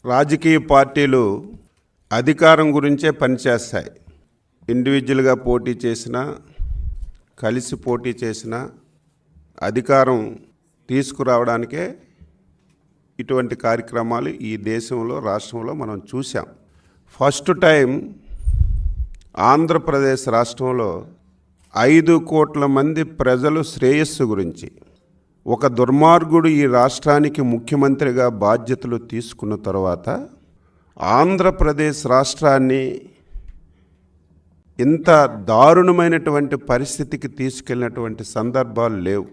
రాజకీయ పార్టీలు అధికారం గురించే పనిచేస్తాయి. ఇండివిజువల్గా పోటీ చేసినా, కలిసి పోటీ చేసినా అధికారం తీసుకురావడానికే ఇటువంటి కార్యక్రమాలు ఈ దేశంలో, రాష్ట్రంలో మనం చూసాం. ఫస్ట్ టైం ఆంధ్రప్రదేశ్ రాష్ట్రంలో 5 కోట్ల మంది ప్రజలు శ్రేయస్సు గురించి ఒక దుర్మార్గుడు ఈ రాష్ట్రానికి ముఖ్యమంత్రిగా బాధ్యతలు తీసుకున్న తర్వాత ఆంధ్రప్రదేశ్ రాష్ట్రాన్ని ఇంత దారుణమైనటువంటి పరిస్థితికి తీసుకెళ్ళినటువంటి సందర్భాలు లేవు.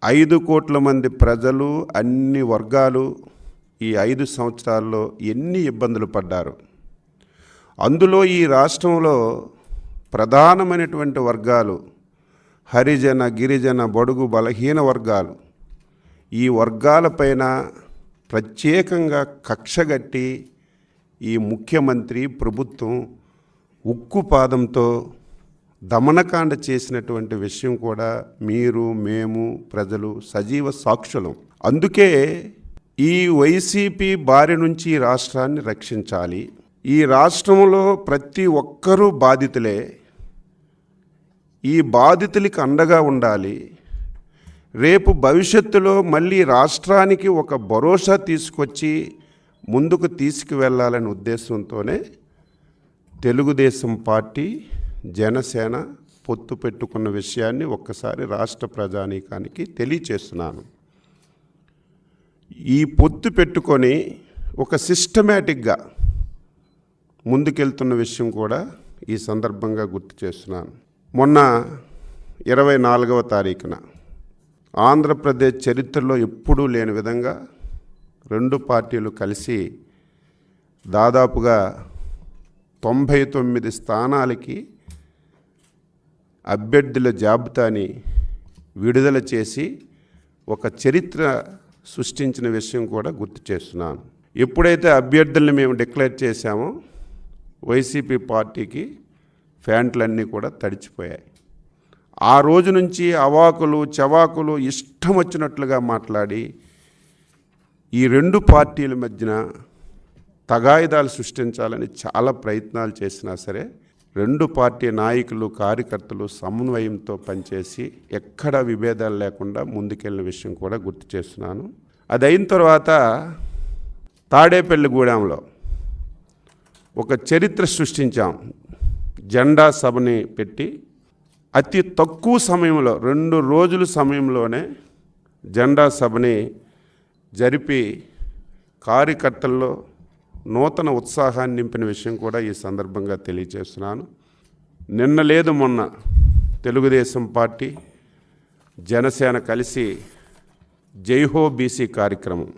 5 కోట్ల మంది ప్రజలు, అన్ని వర్గాలు ఈ 5 సంవత్సరాల్లో ఎన్ని ఇబ్బందులు పడ్డారు. అందులో ఈ రాష్ట్రంలో ప్రధానమైనటువంటి వర్గాలు హరిజన, గిరిజన, బడుగు, బలహీన వర్గాలు. ఈ వర్గాలపైన ప్రత్యేకంగా కక్షగట్టి ఈ ముఖ్యమంత్రి ప్రభుత్వం ఉక్కు పాదంతో దమనకాండ చేసినటువంటి విషయం కూడా మీరు, మేము, ప్రజలు సజీవ సాక్షులం. అందుకే ఈ వైసీపీ బారి నుంచి ఈ రాష్ట్రాన్ని రక్షించాలి. ఈ రాష్ట్రంలో ప్రతి ఒక్కరూ బాధితులే. ఈ బాధితులకి అండగా ఉండాలి. రేపు భవిష్యత్తులో మళ్ళీ రాష్ట్రానికి ఒక భరోసా తీసుకొచ్చి ముందుకు తీసుకువెళ్ళాలనే ఉద్దేశంతోనే తెలుగుదేశం పార్టీ, జనసేన పొత్తు పెట్టుకున్న విషయాన్ని ఒక్కసారి రాష్ట్ర ప్రజానీకానికి తెలియచేస్తున్నాను. ఈ పొత్తు పెట్టుకొని ఒక సిస్టమేటిక్గా ముందుకెళ్తున్న విషయం కూడా ఈ సందర్భంగా గుర్తు చేస్తున్నాను. మొన్న 24వ తారీఖున ఆంధ్రప్రదేశ్ చరిత్రలో ఎప్పుడూ లేని విధంగా 2 పార్టీలు కలిసి దాదాపుగా 99 స్థానాలకి అభ్యర్థుల జాబితాని విడుదల చేసి ఒక చరిత్ర సృష్టించిన విషయం కూడా గుర్తు చేస్తున్నాను. ఎప్పుడైతే అభ్యర్థుల్ని మేము డిక్లేర్ చేశామో వైసీపీ పార్టీకి ఫ్యాంట్లన్నీ కూడా తడిచిపోయాయి. ఆ రోజు నుంచి అవాకులు చవాకులు ఇష్టం వచ్చినట్లుగా మాట్లాడి ఈ 2 పార్టీల మధ్యన తగాయిదాలు సృష్టించాలని చాలా ప్రయత్నాలు చేసినా సరే 2 పార్టీ నాయకులు, కార్యకర్తలు సమన్వయంతో పనిచేసి ఎక్కడ విభేదాలు లేకుండా ముందుకెళ్ళిన విషయం కూడా గుర్తు చేస్తున్నాను. అది అయిన తర్వాత తాడేపల్లిగూడెంలో ఒక చరిత్ర సృష్టించాం. జెండా సభని పెట్టి అతి తక్కువ సమయంలో 2 రోజుల సమయంలోనే జెండా సభని జరిపి కార్యకర్తల్లో నూతన ఉత్సాహాన్ని నింపిన విషయం కూడా ఈ సందర్భంగా తెలియజేస్తున్నాను. నిన్న లేదు మొన్న తెలుగుదేశం పార్టీ, జనసేన కలిసి జైహో బీసీ కార్యక్రమం.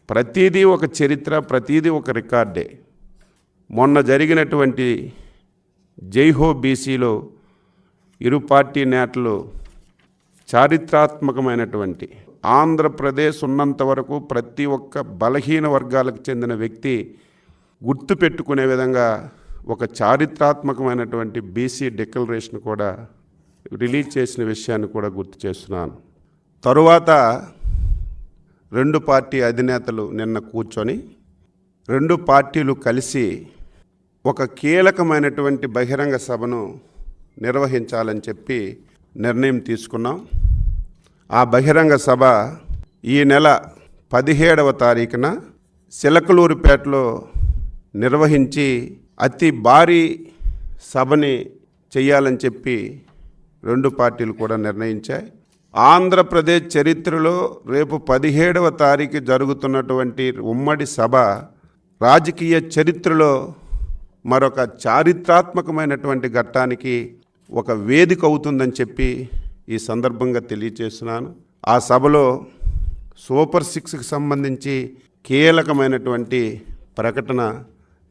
ప్రతిదీ ఒక చరిత్ర, ప్రతిదీ ఒక రికార్డే. మొన్న జరిగినటువంటి జైహో బీసీలో 2 పార్టీ నేతలు చారిత్రాత్మకమైనటువంటి ఆంధ్రప్రదేశ్ ఉన్నంత వరకు ప్రతి ఒక్క బలహీన వర్గాలకు చెందిన వ్యక్తి గుర్తు పెట్టుకునే విధంగా ఒక చారిత్రాత్మకమైనటువంటి బీసీ డిక్లరేషన్ కూడా రిలీజ్ చేసిన విషయాన్ని కూడా గుర్తు చేస్తున్నాను. తరువాత 2 పార్టీ అధినేతలు నిన్న కూర్చొని 2 పార్టీలు కలిసి ఒక కీలకమైనటువంటి బహిరంగ సభను నిర్వహించాలని చెప్పి నిర్ణయం తీసుకున్నాం. ఆ బహిరంగ సభ ఈ నెల 17వ తారీఖున చిలకలూరిపేటలో నిర్వహించి అతి భారీ సభని చేయాలని చెప్పి 2 పార్టీలు కూడా నిర్ణయించాయి. ఆంధ్రప్రదేశ్ చరిత్రలో రేపు 17వ తారీఖు జరుగుతున్నటువంటి ఉమ్మడి సభ రాజకీయ చరిత్రలో మరొక చారిత్రాత్మకమైనటువంటి ఘట్టానికి ఒక వేదిక అవుతుందని చెప్పి ఈ సందర్భంగా తెలియజేస్తున్నాను. ఆ సభలో సూపర్ 6కి సంబంధించి కీలకమైనటువంటి ప్రకటన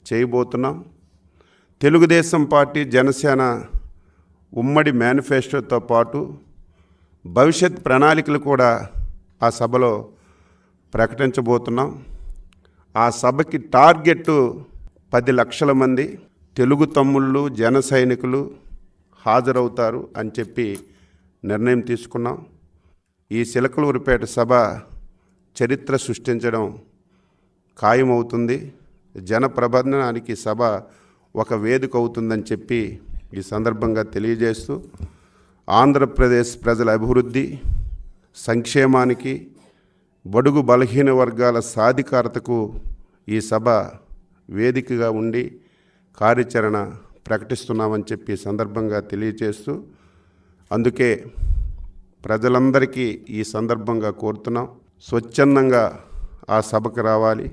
చేయబోతున్నాం. తెలుగుదేశం పార్టీ, జనసేన ఉమ్మడి మేనిఫెస్టోతో పాటు భవిష్యత్ ప్రణాళికలు కూడా ఆ సభలో ప్రకటించబోతున్నాం. ఆ సభకి టార్గెట్ 10 లక్షల మంది తెలుగు తమ్ముళ్ళు, జన సైనికులు హాజరవుతారు అని చెప్పి నిర్ణయం తీసుకున్నాం. ఈ చిలకలూరిపేట సభ చరిత్ర సృష్టించడం ఖాయమవుతుంది. జన ప్రబంధనానికి సభ ఒక వేదిక అవుతుందని చెప్పి ఈ సందర్భంగా తెలియజేస్తూ ఆంధ్రప్రదేశ్ ప్రజల అభివృద్ధి, సంక్షేమానికి, బడుగు బలహీన వర్గాల సాధికారతకు ఈ సభ వేదికగా ఉండి కార్యాచరణ ప్రకటిస్తున్నామని చెప్పి సందర్భంగా తెలియజేస్తూ, అందుకే ప్రజలందరికీ ఈ సందర్భంగా కోరుతున్నాం, స్వచ్ఛందంగా ఆ సభకు రావాలి.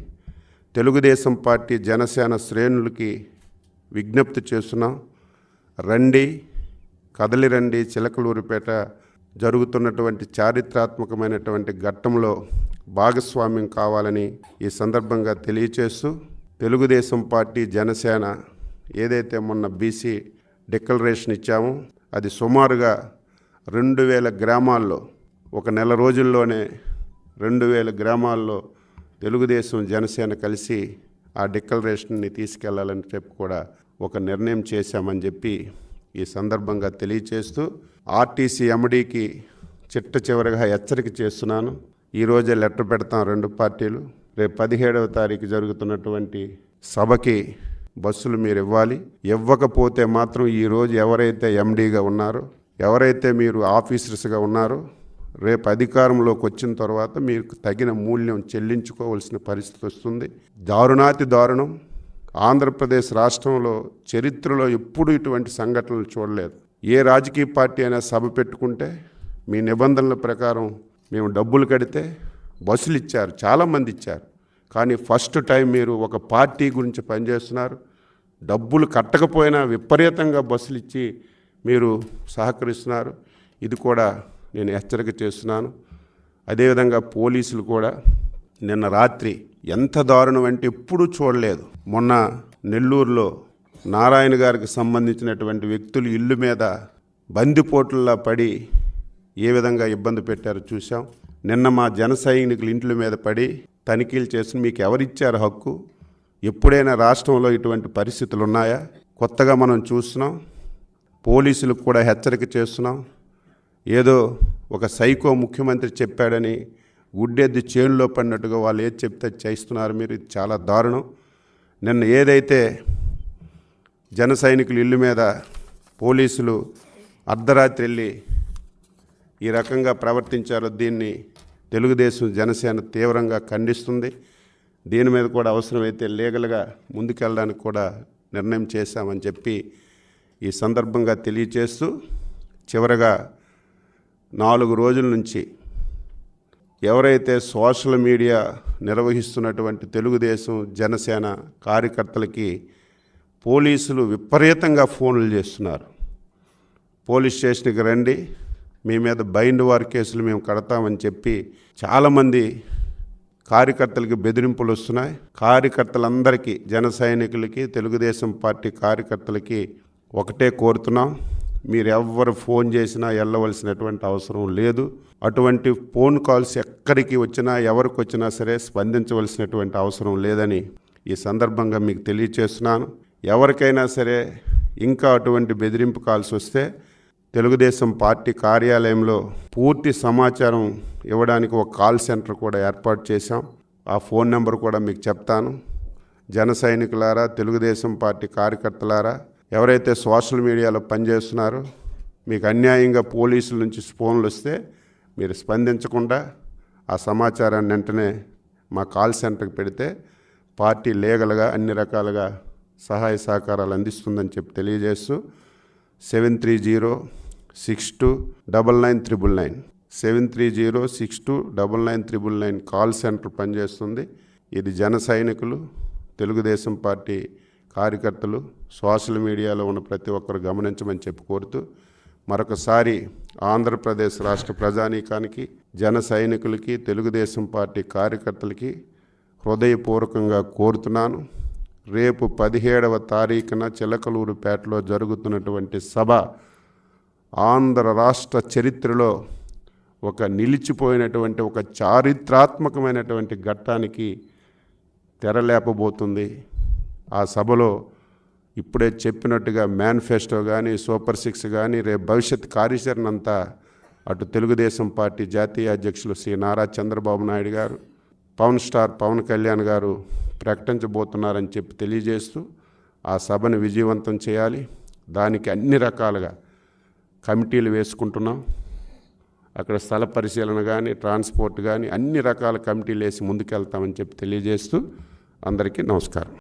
తెలుగుదేశం పార్టీ జనసేన శ్రేణులకి విజ్ఞప్తి చేస్తున్నాం, రండి, కదలి రండి. చిలకలూరిపేట జరుగుతున్నటువంటి చారిత్రాత్మకమైనటువంటి ఘట్టంలో భాగస్వామ్యం కావాలని ఈ సందర్భంగా తెలియచేస్తూ, తెలుగుదేశం పార్టీ జనసేన ఏదైతే మొన్న బీసీ డిక్లరేషన్ ఇచ్చామో అది సుమారుగా 2000 గ్రామాల్లో ఒక నెల రోజుల్లోనే 2000 గ్రామాల్లో తెలుగుదేశం జనసేన కలిసి ఆ డిక్లరేషన్ని తీసుకెళ్లాలని చెప్పి కూడా ఒక నిర్ణయం చేశామని చెప్పి ఈ సందర్భంగా తెలియచేస్తూ, ఆర్టీసీ ఎండీకి చిట్ట చివరిగా హెచ్చరిక చేస్తున్నాను. ఈరోజే లెటర్ పెడతాం 2 పార్టీలు. రేపు 17వ తారీఖు జరుగుతున్నటువంటి సభకి బస్సులు మీరు ఇవ్వాలి. ఇవ్వకపోతే మాత్రం ఈరోజు ఎవరైతే ఎండీగా ఉన్నారో, ఎవరైతే మీరు ఆఫీసర్స్గా ఉన్నారో, రేపు అధికారంలోకి వచ్చిన తర్వాత మీకు తగిన మూల్యం చెల్లించుకోవాల్సిన పరిస్థితి వస్తుంది. దారుణాతి దారుణం. ఆంధ్రప్రదేశ్ రాష్ట్రంలో చరిత్రలో ఎప్పుడూ ఇటువంటి సంఘటనలు చూడలేదు. ఏ రాజకీయ పార్టీ అయినా సభ పెట్టుకుంటే మీ నిబంధనల ప్రకారం మేము డబ్బులు కడితే బస్సులు ఇచ్చారు, చాలామంది ఇచ్చారు. కానీ ఫస్ట్ టైం మీరు ఒక పార్టీ గురించి పనిచేస్తున్నారు. డబ్బులు కట్టకపోయినా విపరీతంగా బస్సులు ఇచ్చి మీరు సహకరిస్తున్నారు. ఇది కూడా నేను హెచ్చరిక చేస్తున్నాను. అదేవిధంగా పోలీసులు కూడా నిన్న రాత్రి ఎంత దారుణం అంటే ఎప్పుడూ చూడలేదు. మొన్న నెల్లూరులో నారాయణ గారికి సంబంధించినటువంటి వ్యక్తులు ఇల్లు మీద బందిపోట్లలా పడి ఏ విధంగా ఇబ్బంది పెట్టారో చూసాం. నిన్న మా జన సైనికులు ఇంట్ల మీద పడి తనిఖీలు చేసి మీకు ఎవరిచ్చారు హక్కు? ఎప్పుడైనా రాష్ట్రంలో ఇటువంటి పరిస్థితులు ఉన్నాయా? కొత్తగా మనం చూస్తున్నాం. పోలీసులకు కూడా హెచ్చరిక చేస్తున్నాం. ఏదో ఒక సైకో ముఖ్యమంత్రి చెప్పాడని గుడ్డెద్ది చేనులో పడినట్టుగా వాళ్ళు ఏది చెప్తే చేస్తున్నారు మీరు. ఇది చాలా దారుణం. నిన్న ఏదైతే జన సైనికుల ఇల్లు మీద పోలీసులు అర్ధరాత్రి వెళ్ళి ఈ రకంగా ప్రవర్తించారో దీన్ని తెలుగుదేశం జనసేన తీవ్రంగా ఖండిస్తుంది. దీని మీద కూడా అవసరమైతే లీగల్గా ముందుకెళ్ళడానికి కూడా నిర్ణయం చేశామని చెప్పి ఈ సందర్భంగా తెలియచేస్తూ, చివరగా 4 రోజుల నుంచి ఎవరైతే సోషల్ మీడియా నిర్వహిస్తున్నటువంటి తెలుగుదేశం జనసేన కార్యకర్తలకి పోలీసులు విపరీతంగా ఫోన్లు చేస్తున్నారు. పోలీస్ స్టేషన్కి రండి, మీ మీద బైండ్ వార్ కేసులు మేము కడతామని చెప్పి చాలామంది కార్యకర్తలకి బెదిరింపులు వస్తున్నాయి. కార్యకర్తలందరికీ, జన సైనికులకి, తెలుగుదేశం పార్టీ కార్యకర్తలకి ఒకటే కోరుతున్నాం, మీరు ఎవ్వరు ఫోన్ చేసినా వెళ్ళవలసినటువంటి అవసరం లేదు. అటువంటి ఫోన్ కాల్స్ ఎక్కడికి వచ్చినా ఎవరికి వచ్చినా సరే స్పందించవలసినటువంటి అవసరం లేదని ఈ సందర్భంగా మీకు తెలియచేస్తున్నాను. ఎవరికైనా సరే ఇంకా అటువంటి బెదిరింపు కాల్స్ వస్తే తెలుగుదేశం పార్టీ కార్యాలయంలో పూర్తి సమాచారం ఇవ్వడానికి ఒక కాల్ సెంటర్ కూడా ఏర్పాటు చేశాం. ఆ ఫోన్ నెంబర్ కూడా మీకు చెప్తాను. జన సైనికులారా, తెలుగుదేశం పార్టీ కార్యకర్తలారా, ఎవరైతే సోషల్ మీడియాలో పనిచేస్తున్నారో, మీకు అన్యాయంగా పోలీసుల నుంచి ఫోన్లు వస్తే మీరు స్పందించకుండా ఆ సమాచారాన్ని వెంటనే మా కాల్ సెంటర్కి పెడితే పార్టీ లీగల్గా అన్ని రకాలుగా సహాయ సహకారాలు అందిస్తుందని చెప్పి తెలియజేస్తూ 7306299999 7306299999 కాల్ సెంటర్ పనిచేస్తుంది. ఇది జన సైనికులు, తెలుగుదేశం పార్టీ కార్యకర్తలు, సోషల్ మీడియాలో ఉన్న ప్రతి ఒక్కరు గమనించమని చెప్పి కోరుతూ, మరొకసారి ఆంధ్రప్రదేశ్ రాష్ట్ర ప్రజానీకానికి, జన సైనికులకి, తెలుగుదేశం పార్టీ కార్యకర్తలకి హృదయపూర్వకంగా కోరుతున్నాను. రేపు 17వ తారీఖున చిలకలూరుపేటలో జరుగుతున్నటువంటి సభ ఆంధ్ర రాష్ట్ర చరిత్రలో ఒక నిలిచిపోయినటువంటి ఒక చారిత్రాత్మకమైనటువంటి ఘట్టానికి తెరలేపబోతుంది. ఆ సభలో ఇప్పుడే చెప్పినట్టుగా మేనిఫెస్టో కానీ, సూపర్ 6 కానీ, రేపు భవిష్యత్ కార్యాచరణ అంతా అటు తెలుగుదేశం పార్టీ జాతీయ అధ్యక్షులు శ్రీ నారా చంద్రబాబు నాయుడు గారు, పవన్ స్టార్ పవన్ కళ్యాణ్ గారు ప్రకటించబోతున్నారని చెప్పి తెలియజేస్తూ ఆ సభను విజయవంతం చేయాలి. దానికి అన్ని రకాలుగా కమిటీలు వేసుకుంటున్నాం. అక్కడ స్థల పరిశీలన కానీ, ట్రాన్స్పోర్ట్ కానీ అన్ని రకాల కమిటీలు వేసి ముందుకెళ్తామని చెప్పి తెలియజేస్తూ అందరికీ నమస్కారం.